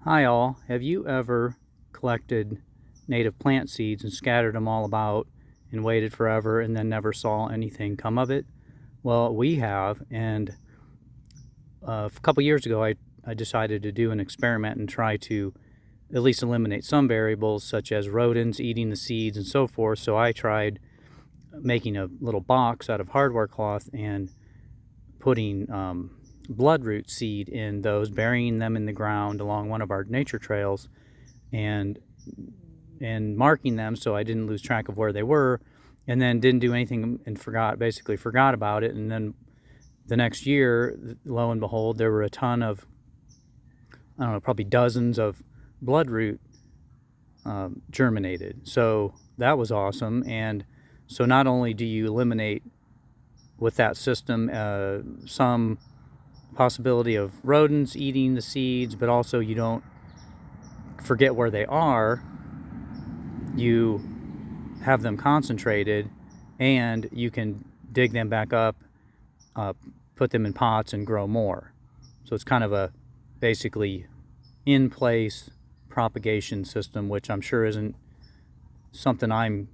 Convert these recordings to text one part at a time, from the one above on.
Hi all, have you ever collected native plant seeds and scattered them all about and waited forever and then never saw anything come of it? Well, we have, and a couple years ago I decided to do an experiment and try to at least eliminate some variables such as rodents eating the seeds and so forth. So I tried making a little box out of hardware cloth and putting bloodroot seed in those, burying them in the ground along one of our nature trails, and marking them so I didn't lose track of where they were, and then didn't do anything and basically forgot about it. And then the next year, lo and behold, there were a ton of, I don't know, probably dozens of bloodroot germinated. So that was awesome. And so not only do you eliminate with that system some possibility of rodents eating the seeds, but also you don't forget where they are. You have them concentrated, and you can dig them back up, put them in pots and grow more. So it's kind of a basically in place propagation system, which I'm sure isn't something I'm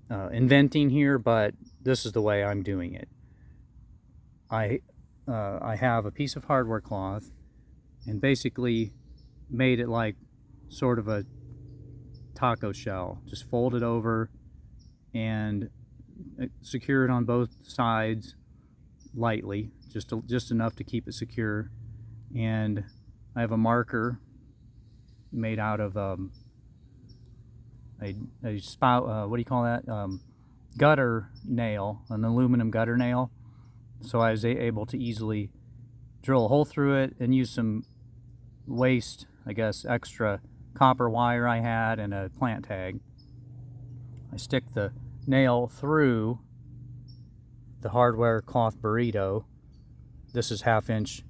inventing here, but this is the way I'm doing it. I have a piece of hardware cloth and basically made it like sort of a taco shell. Just fold it over and secure it on both sides lightly, just enough to keep it secure. And I have a marker made out of a spout, what do you call that? Gutter nail, an aluminum gutter nail. So I was able to easily drill a hole through it and use some waste, I guess, extra copper wire I had and a plant tag. I stick the nail through the hardware cloth burrito. This is 1/2 inch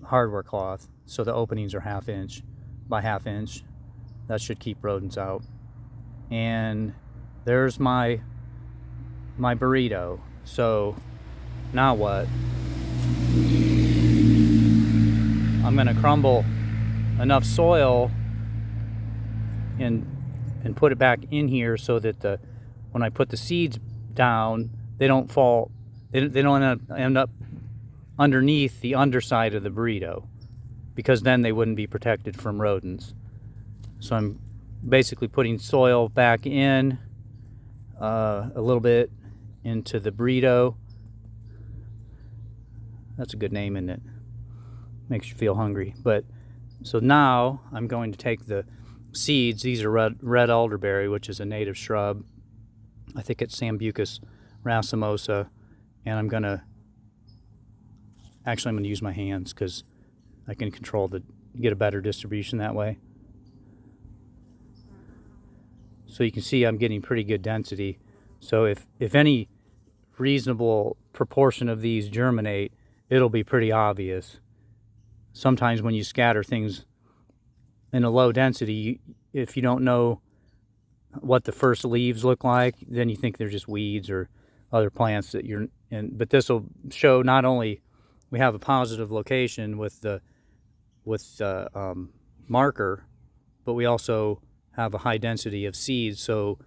hardware cloth, so the openings are 1/2 inch by 1/2 inch. That should keep rodents out. And there's my burrito. So now what? I'm gonna crumble enough soil and put it back in here so that when I put the seeds down, they don't fall, they don't end up underneath the underside of the burrito, because then they wouldn't be protected from rodents. So I'm basically putting soil back in a little bit into the burrito. That's a good name, isn't it? Makes you feel hungry. But so now I'm going to take the seeds. These are red elderberry, which is a native shrub. I think it's Sambucus racemosa. And I'm going to use my hands because I can get a better distribution that way. So you can see I'm getting pretty good density. So if any reasonable proportion of these germinate, it'll be pretty obvious. Sometimes when you scatter things in a low density, if you don't know what the first leaves look like, then you think they're just weeds or other plants that you're in. But this will show not only we have a positive location with the marker, but we also have a high density of seeds, so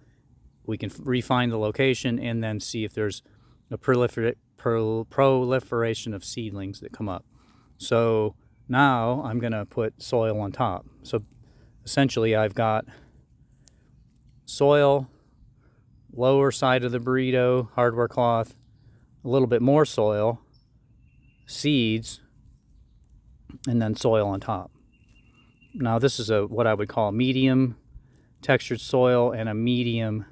we can refine the location and then see if there's a proliferation of seedlings that come up. So now I'm going to put soil on top. So essentially I've got soil, lower side of the burrito, hardware cloth, a little bit more soil, seeds, and then soil on top. Now this is what I would call a medium textured soil and a medium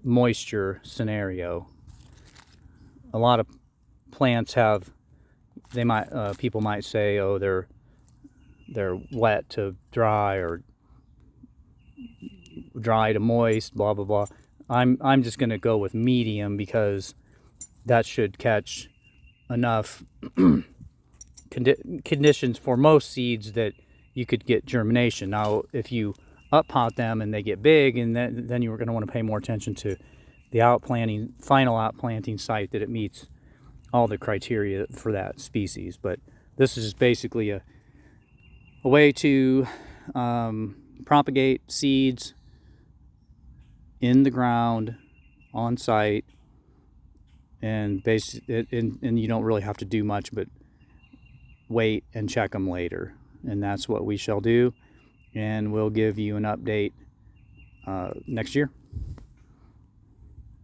moisture scenario. A lot of plants have, people might say, oh, they're wet to dry or dry to moist, blah blah blah. I'm just going to go with medium because that should catch enough conditions for most seeds that you could get germination. Now if you up pot them and they get big, and then you're going to want to pay more attention to the final outplanting site, that it meets all the criteria for that species. But this is basically a way to propagate seeds in the ground on site, and and you don't really have to do much but wait and check them later. And that's what we shall do, and we'll give you an update next year.